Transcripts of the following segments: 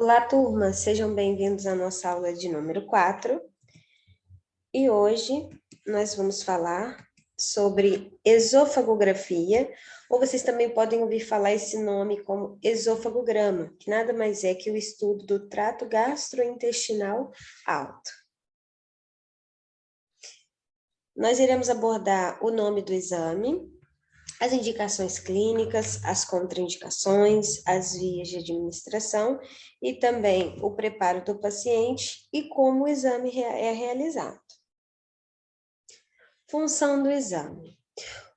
Olá, turma, sejam bem-vindos à nossa aula de número 4. E hoje nós vamos falar sobre esofagografia, ou vocês também podem ouvir falar esse nome como esofagograma, que nada mais é que o estudo do trato gastrointestinal alto. Nós iremos abordar o nome do exame, as indicações clínicas, as contraindicações, as vias de administração e também o preparo do paciente e como o exame é realizado. Função do exame.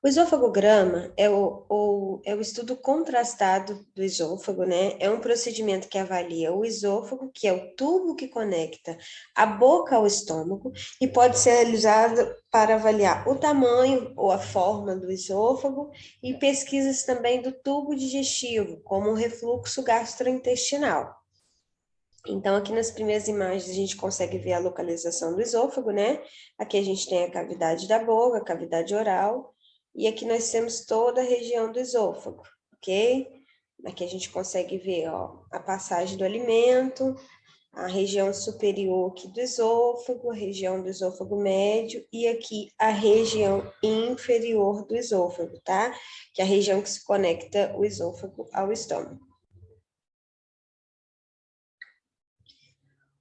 O esofagograma é o estudo contrastado do esôfago, né? É um procedimento que avalia o esôfago, que é o tubo que conecta a boca ao estômago, e pode ser realizado para avaliar o tamanho ou a forma do esôfago e pesquisas também do tubo digestivo, como o refluxo gastrointestinal. Então, aqui nas primeiras imagens a gente consegue ver a localização do esôfago, né? Aqui a gente tem a cavidade da boca, a cavidade oral, e aqui nós temos toda a região do esôfago, ok? Aqui a gente consegue ver, ó, a passagem do alimento, a região superior aqui do esôfago, a região do esôfago médio e aqui a região inferior do esôfago, tá? Que é a região que se conecta o esôfago ao estômago.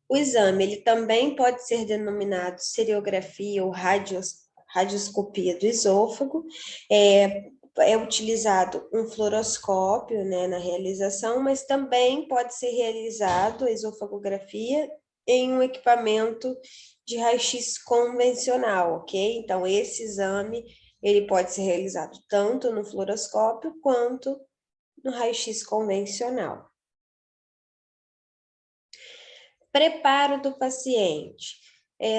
O exame, ele também pode ser denominado seriografia ou radioscopia do esôfago. É utilizado um fluoroscópio, né, na realização, mas também pode ser realizado a esofagografia em um equipamento de raio-x convencional, ok? Então, esse exame, ele pode ser realizado tanto no fluoroscópio quanto no raio-x convencional. Preparo do paciente.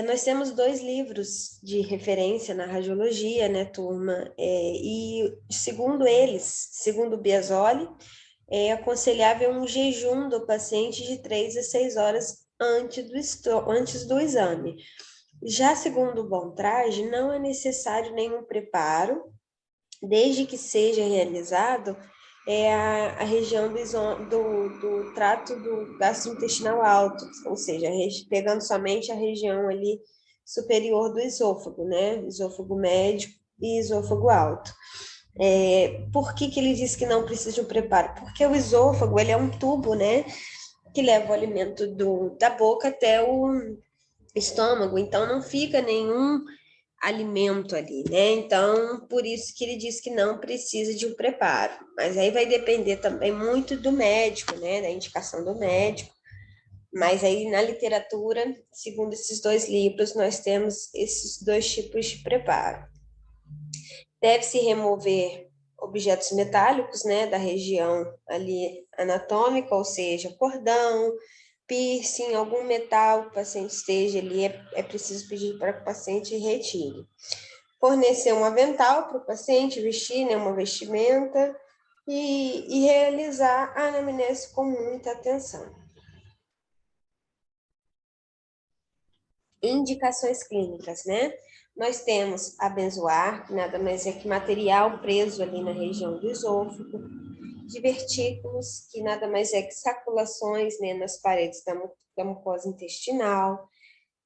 Nós temos 2 livros de referência na radiologia, né, turma? E segundo eles, segundo o Biasoli, é aconselhável um jejum do paciente de 3 a 6 horas antes do exame. Já segundo o Bontrager, não é necessário nenhum preparo, desde que seja realizado a região do trato do gastrointestinal alto, ou seja, pegando somente a região ali superior do esôfago, né? Esôfago médio e esôfago alto. Por que ele diz que não precisa de um preparo? Porque o esôfago, ele é um tubo, né? Que leva o alimento da boca até o estômago, então não fica nenhum alimento ali, né? Então, por isso que ele diz que não precisa de um preparo. Mas aí vai depender também muito do médico, né? Da indicação do médico. Mas aí na literatura, segundo esses 2 livros, nós temos esses 2 tipos de preparo. Deve-se remover objetos metálicos, né, da região ali anatômica, ou seja, cordão, piercing, algum metal que o paciente esteja ali, é preciso pedir para que o paciente retire. Fornecer um avental para o paciente vestir, né, uma vestimenta, e realizar a anamnese com muita atenção. Indicações clínicas, né? Nós temos a benzoar, que nada mais é que material preso ali na região do esôfago, divertículos, que nada mais é que saculações, né, nas paredes da mucosa intestinal.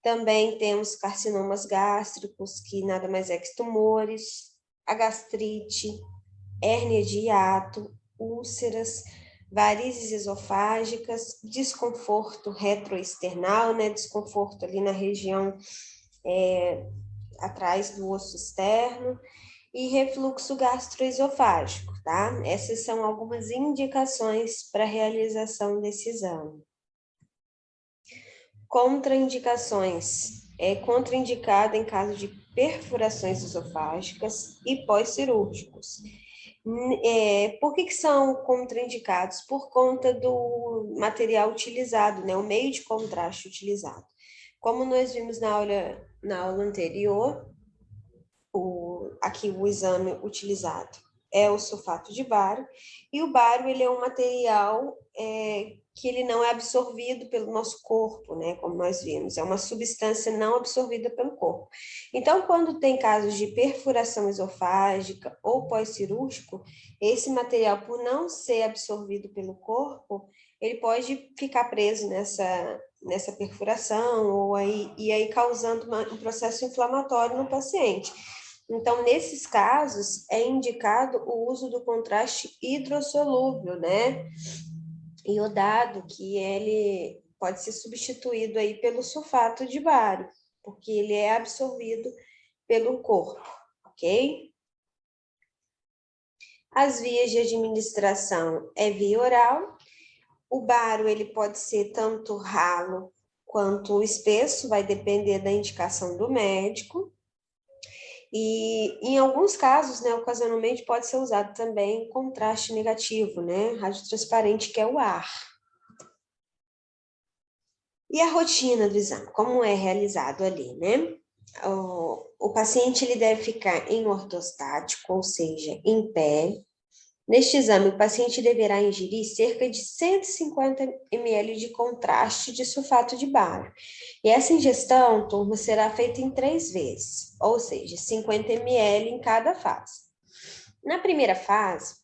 Também temos carcinomas gástricos, que nada mais é que tumores, a gastrite, hérnia de hiato, úlceras, varizes esofágicas, desconforto retroesternal, né, desconforto ali na região atrás do osso externo, e refluxo gastroesofágico, tá? Essas são algumas indicações para a realização desse exame. Contraindicações. É contraindicado em caso de perfurações esofágicas e pós-cirúrgicos. Por que são contraindicados? Por conta do material utilizado, né? O meio de contraste utilizado. Como nós vimos na aula anterior, aqui o exame utilizado é o sulfato de bário, e o bário ele é um material que ele não é absorvido pelo nosso corpo, né? Como nós vimos, é uma substância não absorvida pelo corpo. Então, quando tem casos de perfuração esofágica ou pós-cirúrgico, esse material, por não ser absorvido pelo corpo, ele pode ficar preso nessa perfuração e aí causando um processo inflamatório no paciente. Então, nesses casos, é indicado o uso do contraste hidrossolúvel, né? Iodado, que ele pode ser substituído aí pelo sulfato de bário, porque ele é absorvido pelo corpo, ok? As vias de administração é via oral. O bário, ele pode ser tanto ralo quanto espesso, vai depender da indicação do médico. E em alguns casos, né, ocasionalmente pode ser usado também contraste negativo, né, radiotransparente, que é o ar. E a rotina do exame, como é realizado ali, né? O paciente ele deve ficar em ortostático, ou seja, em pé. Neste exame, o paciente deverá ingerir cerca de 150 ml de contraste de sulfato de bário. E essa ingestão, turma, será feita em 3 vezes, ou seja, 50 ml em cada fase. Na primeira fase,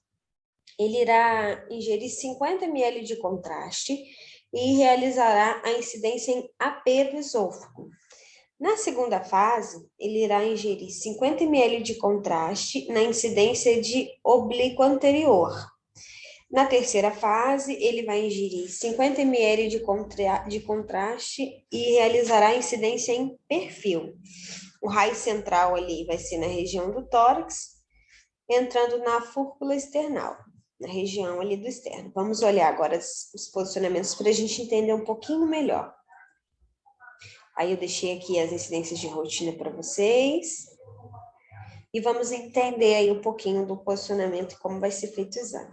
ele irá ingerir 50 ml de contraste e realizará a incidência em AP do esôfago. Na segunda fase, ele irá ingerir 50 ml de contraste na incidência de oblíqua anterior. Na terceira fase, ele vai ingerir 50 ml de contraste e realizará a incidência em perfil. O raio central ali vai ser na região do tórax, entrando na fúrcula external, na região ali do externo. Vamos olhar agora os posicionamentos para a gente entender um pouquinho melhor. Aí eu deixei aqui as incidências de rotina para vocês. E vamos entender aí um pouquinho do posicionamento e como vai ser feito o exame.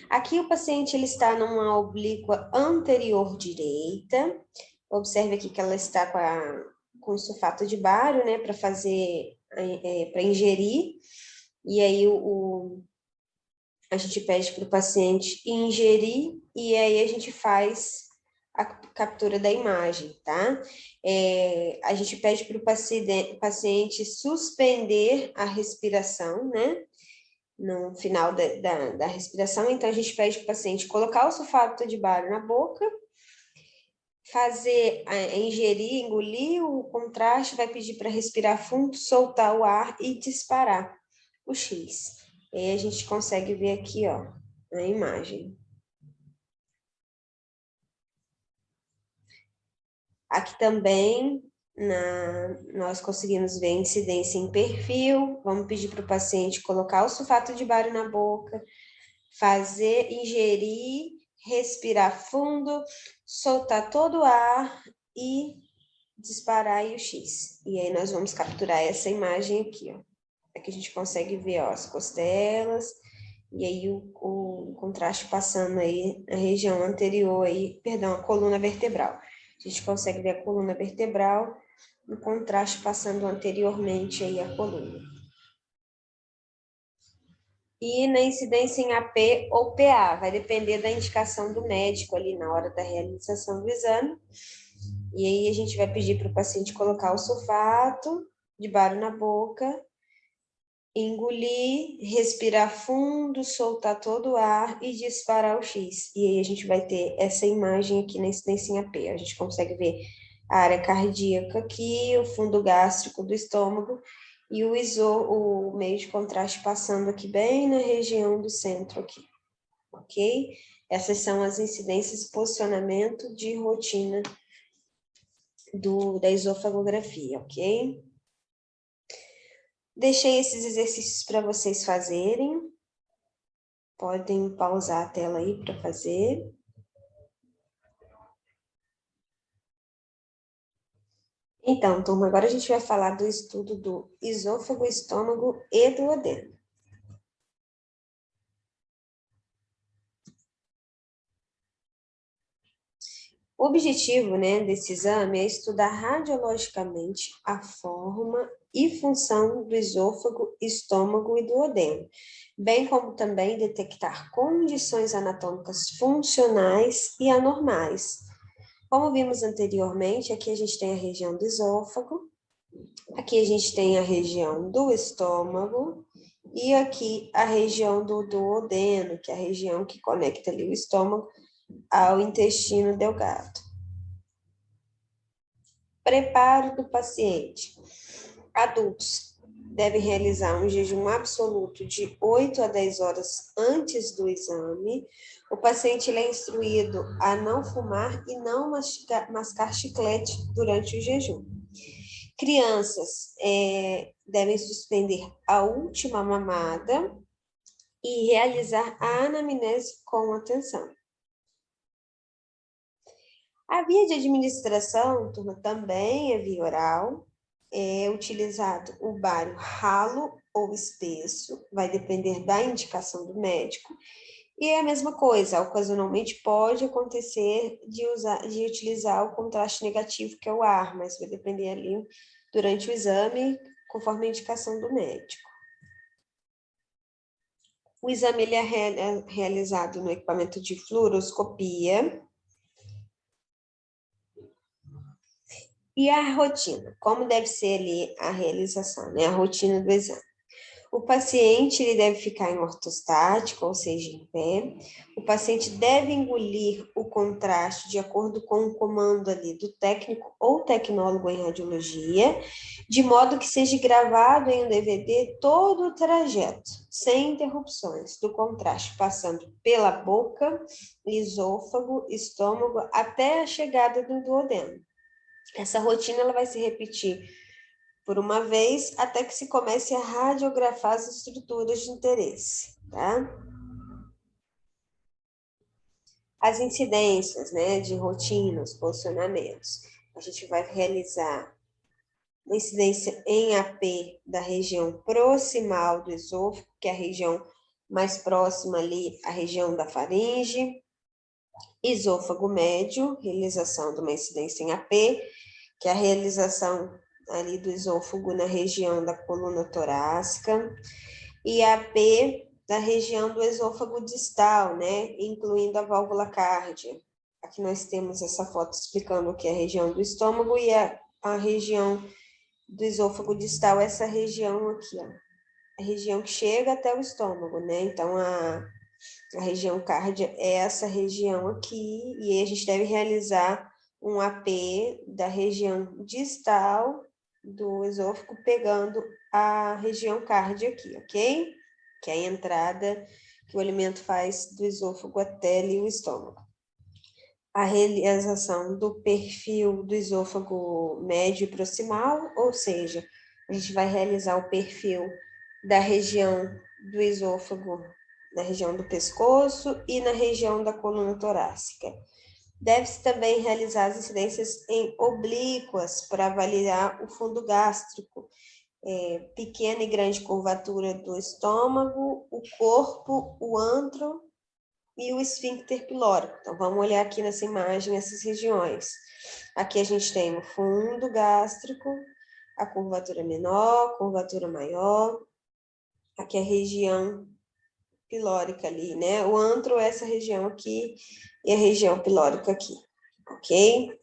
Aqui o paciente ele está numa oblíqua anterior direita. Observe aqui que ela está com sulfato de bário, né, para fazer, para ingerir. E aí a gente pede para o paciente ingerir e aí a gente faz a captura da imagem, tá? A gente pede para o paciente suspender a respiração, né? No final da respiração, então a gente pede para o paciente colocar o sulfato de bário na boca, ingerir, engolir o contraste, vai pedir para respirar fundo, soltar o ar e disparar o X. E aí a gente consegue ver aqui, ó, a imagem. Aqui também nós conseguimos ver a incidência em perfil. Vamos pedir para o paciente colocar o sulfato de bário na boca, ingerir, respirar fundo, soltar todo o ar e disparar aí o X. E aí nós vamos capturar essa imagem aqui, ó. Aqui a gente consegue ver, ó, as costelas e aí o contraste passando aí na região anterior aí, perdão, a coluna vertebral. A gente consegue ver a coluna vertebral, o contraste passando anteriormente aí a coluna. E na incidência em AP ou PA, vai depender da indicação do médico ali na hora da realização do exame. E aí a gente vai pedir para o paciente colocar o sulfato de bário na boca, engolir, respirar fundo, soltar todo o ar e disparar o X. E aí a gente vai ter essa imagem aqui na incidência em AP. A gente consegue ver a área cardíaca aqui, o fundo gástrico do estômago e o meio de contraste passando aqui bem na região do centro aqui, ok? Essas são as incidências de posicionamento de rotina da esofagografia, ok? Deixei esses exercícios para vocês fazerem. Podem pausar a tela aí para fazer. Então, turma, agora a gente vai falar do estudo do esôfago, estômago e duodeno. O objetivo, né, desse exame é estudar radiologicamente a forma e função do esôfago, estômago e duodeno, bem como também detectar condições anatômicas funcionais e anormais. Como vimos anteriormente, aqui a gente tem a região do esôfago, aqui a gente tem a região do estômago e aqui a região do duodeno, que é a região que conecta ali o estômago ao intestino delgado. Preparo do paciente. Adultos devem realizar um jejum absoluto de 8 a 10 horas antes do exame. O paciente é instruído a não fumar e não mascar chiclete durante o jejum. Crianças devem suspender a última mamada e realizar a anamnese com atenção. A via de administração, turma, também é via oral. É utilizado o bário ralo ou espesso, vai depender da indicação do médico. E é a mesma coisa, ocasionalmente pode acontecer de utilizar o contraste negativo, que é o ar, mas vai depender ali durante o exame, conforme a indicação do médico. O exame ele é realizado no equipamento de fluoroscopia. E a rotina, como deve ser ali a realização, né? A rotina do exame. O paciente ele deve ficar em ortostático, ou seja, em pé. O paciente deve engolir o contraste de acordo com o comando ali do técnico ou tecnólogo em radiologia, de modo que seja gravado em um DVD todo o trajeto, sem interrupções, do contraste, passando pela boca, esôfago, estômago, até a chegada do duodeno. Essa rotina ela vai se repetir por uma vez até que se comece a radiografar as estruturas de interesse, tá? As incidências, né, de rotina, os posicionamentos. A gente vai realizar uma incidência em AP da região proximal do esôfago, que é a região mais próxima ali, a região da faringe. Esôfago médio, realização de uma incidência em AP, que é a realização ali do esôfago na região da coluna torácica, e AP da região do esôfago distal, né, incluindo a válvula cárdia. Aqui nós temos essa foto explicando o que é a região do estômago e a região do esôfago distal, essa região aqui, ó, a região que chega até o estômago, né, então a região cárdia é essa região aqui, e aí a gente deve realizar um AP da região distal do esôfago, pegando a região cárdia aqui, ok? Que é a entrada que o alimento faz do esôfago até ali o estômago. A realização do perfil do esôfago médio e proximal, ou seja, a gente vai realizar o perfil da região do esôfago, na região do pescoço e na região da coluna torácica. Deve-se também realizar as incidências em oblíquas para avaliar o fundo gástrico, pequena e grande curvatura do estômago, o corpo, o antro e o esfíncter pilórico. Então, vamos olhar aqui nessa imagem essas regiões. Aqui a gente tem o fundo gástrico, a curvatura menor, curvatura maior. Aqui a região pilórica ali, né? O antro é essa região aqui e a região pilórica aqui, ok?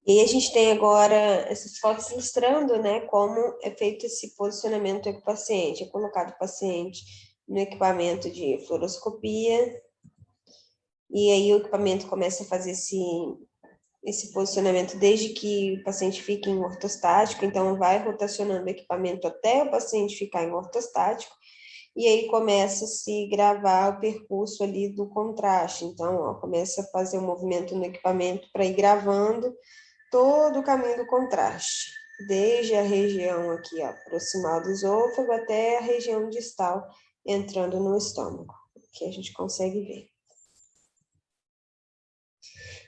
E a gente tem agora essas fotos ilustrando, né, como é feito esse posicionamento com o paciente. É colocado o paciente no equipamento de fluoroscopia, e aí o equipamento começa a fazer esse posicionamento desde que o paciente fique em ortostático, então vai rotacionando o equipamento até o paciente ficar em ortostático, e aí começa a se gravar o percurso ali do contraste. Então, ó, começa a fazer o movimento no equipamento para ir gravando todo o caminho do contraste, desde a região aqui, ó, proximal do esôfago até a região distal, entrando no estômago, que a gente consegue ver.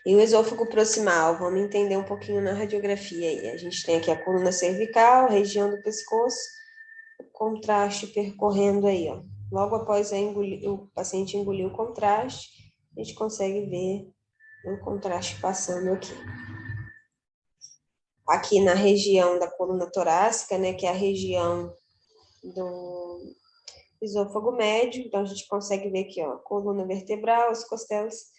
E o esôfago proximal, vamos entender um pouquinho na radiografia aí. A gente tem aqui a coluna cervical, a região do pescoço, o contraste percorrendo aí, ó. Logo após o paciente engolir o contraste, a gente consegue ver o contraste passando aqui. Aqui na região da coluna torácica, né, que é a região esôfago médio, então a gente consegue ver aqui, ó, coluna vertebral, as costelas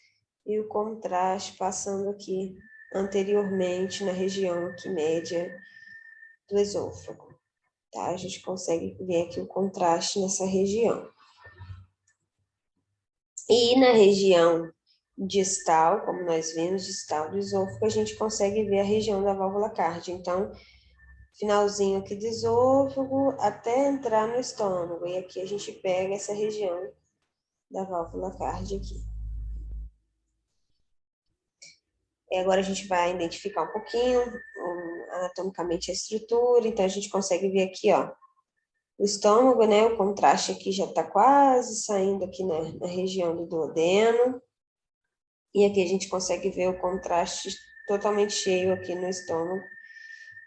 e o contraste passando aqui anteriormente na região aqui média do esôfago, tá? A gente consegue ver aqui o contraste nessa região. E na região distal, como nós vimos, distal do esôfago, a gente consegue ver a região da válvula cárdia. Então, finalzinho aqui do esôfago até entrar no estômago. E aqui a gente pega essa região da válvula cárdia aqui. E agora a gente vai identificar um pouquinho anatomicamente a estrutura. Então, a gente consegue ver aqui, ó, o estômago, né? O contraste aqui já tá quase saindo aqui na região do duodeno. E aqui a gente consegue ver o contraste totalmente cheio aqui no estômago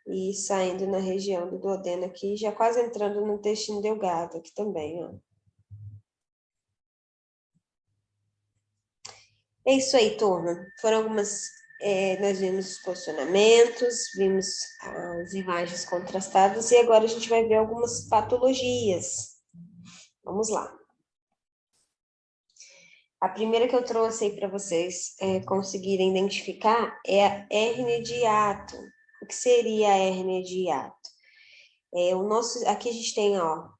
e saindo na região do duodeno aqui, já quase entrando no intestino delgado aqui também, ó. É isso aí, turma. Foram algumas, nós vimos os posicionamentos, vimos as imagens contrastadas e agora a gente vai ver algumas patologias. Vamos lá. A primeira que eu trouxe aí para vocês conseguirem identificar é a hérnia de hiato. O que seria a hérnia de hiato? Aqui a gente tem, ó,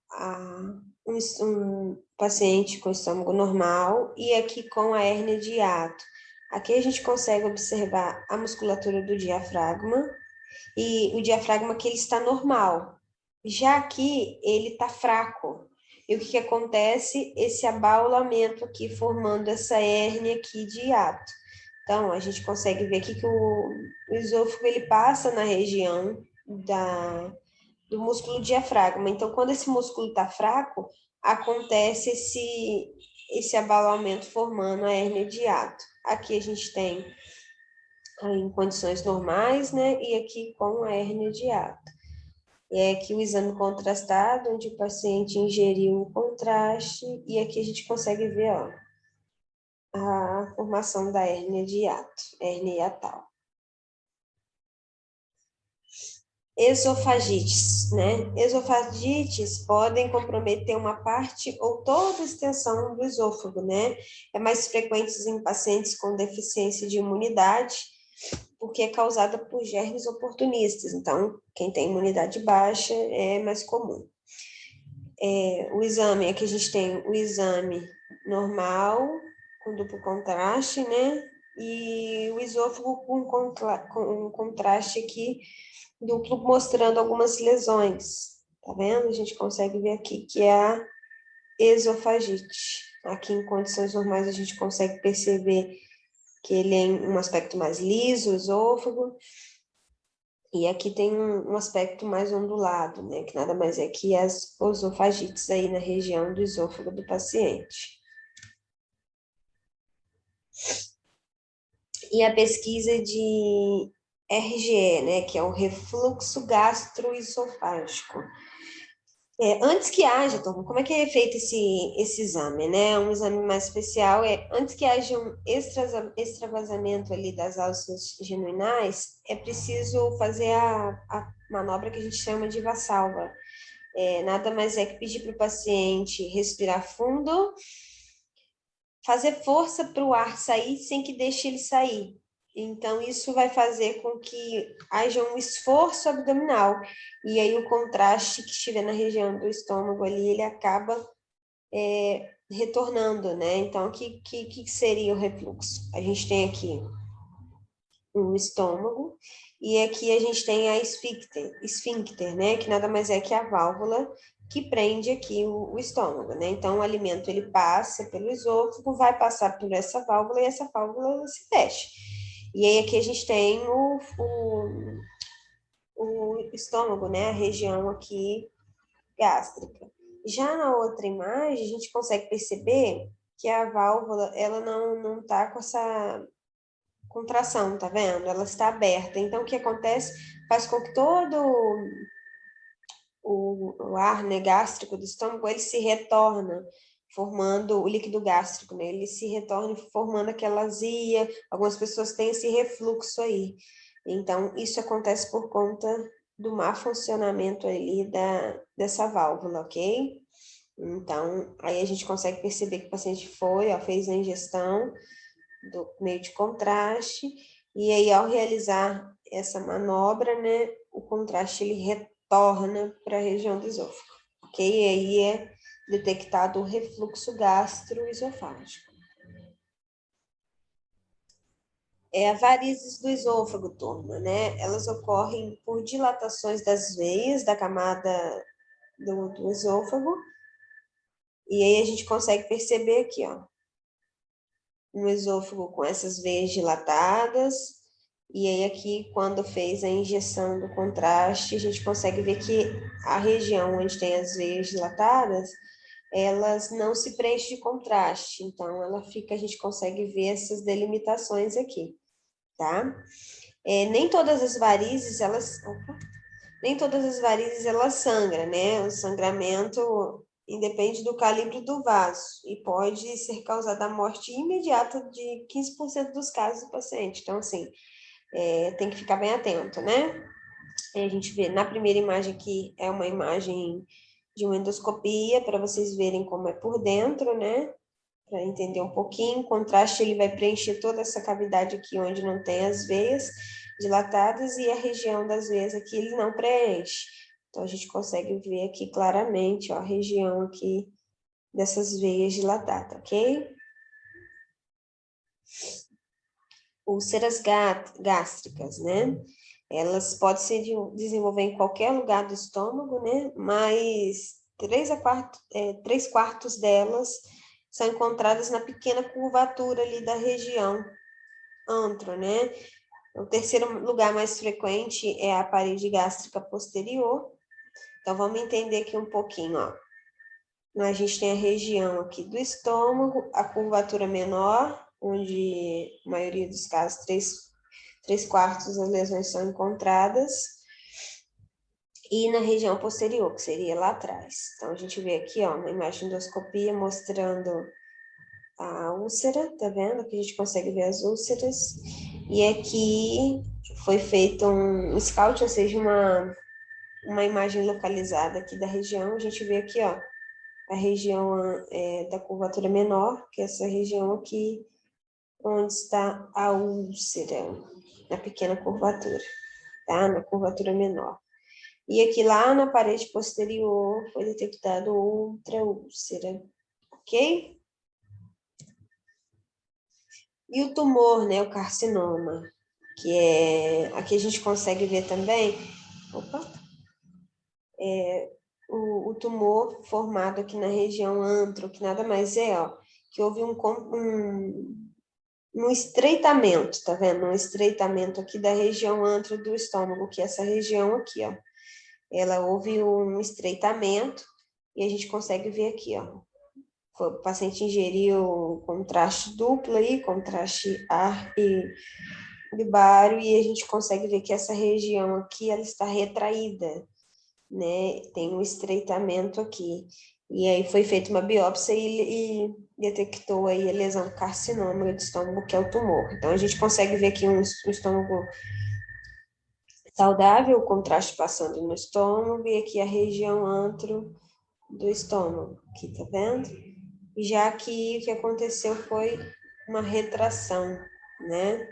um paciente com estômago normal e aqui com a hérnia de hiato. Aqui a gente consegue observar a musculatura do diafragma e o diafragma que ele está normal. Já aqui ele está fraco. E o que acontece? Esse abaulamento aqui formando essa hérnia aqui de hiato. Então, a gente consegue ver aqui que o esôfago ele passa na região do músculo diafragma. Então, quando esse músculo está fraco, acontece esse abalamento formando a hérnia de hiato. Aqui a gente tem em condições normais, né? E aqui com a hérnia de hiato. É aqui o exame contrastado, onde o paciente ingeriu um contraste, e aqui a gente consegue ver, ó, a formação da hérnia de hiato, hérnia hiatal. Esofagites, né? Esofagites podem comprometer uma parte ou toda a extensão do esôfago, né? É mais frequente em pacientes com deficiência de imunidade, porque é causada por germes oportunistas. Então, quem tem imunidade baixa é mais comum. O exame, aqui a gente tem o exame normal, com duplo contraste, né? E o esôfago com um contraste aqui duplo, mostrando algumas lesões. Tá vendo? A gente consegue ver aqui que é a esofagite. Aqui em condições normais a gente consegue perceber que ele é um aspecto mais liso, o esôfago, e aqui tem um aspecto mais ondulado, né, que nada mais é que as osofagites aí na região do esôfago do paciente. E a pesquisa de RGE, né, que é o refluxo gastroesofágico. Antes que haja, Tom, como é que é feito esse exame, né? Um exame mais especial antes que haja um extravasamento ali das alças genuinais, é preciso fazer a manobra que a gente chama de Valsalva. Nada mais é que pedir para o paciente respirar fundo, fazer força para o ar sair sem que deixe ele sair. Então, isso vai fazer com que haja um esforço abdominal. E aí, o contraste que estiver na região do estômago ali, ele acaba retornando, né? Então, o que seria o refluxo? A gente tem aqui o estômago, e aqui a gente tem a esfíncter, né? Que nada mais é que a válvula que prende aqui o estômago, né? Então, o alimento, ele passa pelo esôfago, vai passar por essa válvula, e essa válvula se fecha. E aí, aqui a gente tem o estômago, né? A região aqui gástrica. Já na outra imagem, a gente consegue perceber que a válvula, ela não tá com essa contração, tá vendo? Ela está aberta. Então, o que acontece? Faz com que todo o ar, né, gástrico do estômago, ele se retorna, formando o líquido gástrico, né? Ele se retorna formando aquela azia. Algumas pessoas têm esse refluxo aí. Então, isso acontece por conta do má funcionamento ali dessa válvula, ok? Então, aí a gente consegue perceber que o paciente foi, ó, fez a ingestão do meio de contraste, e aí ao realizar essa manobra, né, o contraste ele retorna para a região do esôfago, ok? E aí é detectado o refluxo gastroesofágico. Varizes do esôfago, turma, né? Elas ocorrem por dilatações das veias da camada do esôfago, e aí a gente consegue perceber aqui, ó, no esôfago com essas veias dilatadas, e aí aqui, quando fez a injeção do contraste, a gente consegue ver que a região onde tem as veias dilatadas, elas não se preenchem de contraste, então ela fica, a gente consegue ver essas delimitações aqui, tá? Nem todas as varizes, nem todas as varizes, elas sangram, né? O sangramento independe do calibre do vaso e pode ser causada a morte imediata de 15% dos casos do paciente. Então, assim, tem que ficar bem atento, né? E a gente vê, na primeira imagem aqui, é uma imagem de uma endoscopia, para vocês verem como é por dentro, né? Para entender um pouquinho. O contraste, ele vai preencher toda essa cavidade aqui, onde não tem as veias dilatadas, e a região das veias aqui, ele não preenche. Então, a gente consegue ver aqui claramente, ó, a região aqui dessas veias dilatadas, ok? Úlceras gástricas, né? Elas podem se desenvolver em qualquer lugar do estômago, né? Mas 3 quartos delas são encontradas na pequena curvatura ali da região antro, né? O terceiro lugar mais frequente é a parede gástrica posterior. Então, vamos entender aqui um pouquinho, ó. A gente tem a região aqui do estômago, a curvatura menor, onde, na maioria dos casos, 3/4 das lesões são encontradas, e na região posterior, que seria lá atrás. Então, a gente vê aqui, ó, uma imagem de endoscopia mostrando a úlcera, tá vendo? Aqui a gente consegue ver as úlceras, e aqui foi feito um scout, ou seja, uma imagem localizada aqui da região. A gente vê aqui, ó, a região da curvatura menor, que é essa região aqui, onde está a úlcera, na pequena curvatura, tá? Na curvatura menor. E aqui lá na parede posterior foi detectado outra úlcera, ok? E o tumor, né, o carcinoma, que aqui a gente consegue ver também, o tumor formado aqui na região antro, que nada mais é, ó, que houve um estreitamento, tá vendo? Um estreitamento aqui da região antro do estômago, que é essa região aqui, ó. Ela houve um estreitamento e a gente consegue ver aqui, ó. O paciente ingeriu contraste duplo aí, contraste ar e bário, e a gente consegue ver que essa região aqui, ela está retraída, né? Tem um estreitamento aqui. E aí foi feita uma biópsia e detectou aí a lesão carcinoma do estômago, que é o tumor. Então, a gente consegue ver aqui um estômago saudável, o contraste passando no estômago, e aqui a região antro do estômago, aqui, tá vendo? E já que o que aconteceu foi uma retração, né?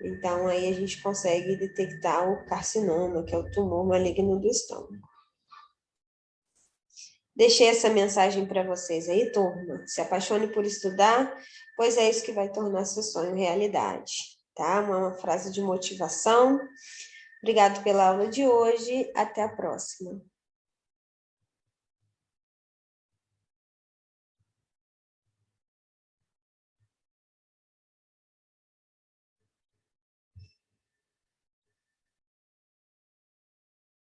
Então, aí a gente consegue detectar o carcinoma, que é o tumor maligno do estômago. Deixei essa mensagem para vocês aí, turma. Se apaixone por estudar, pois é isso que vai tornar seu sonho realidade, tá? Uma frase de motivação. Obrigado pela aula de hoje. Até a próxima.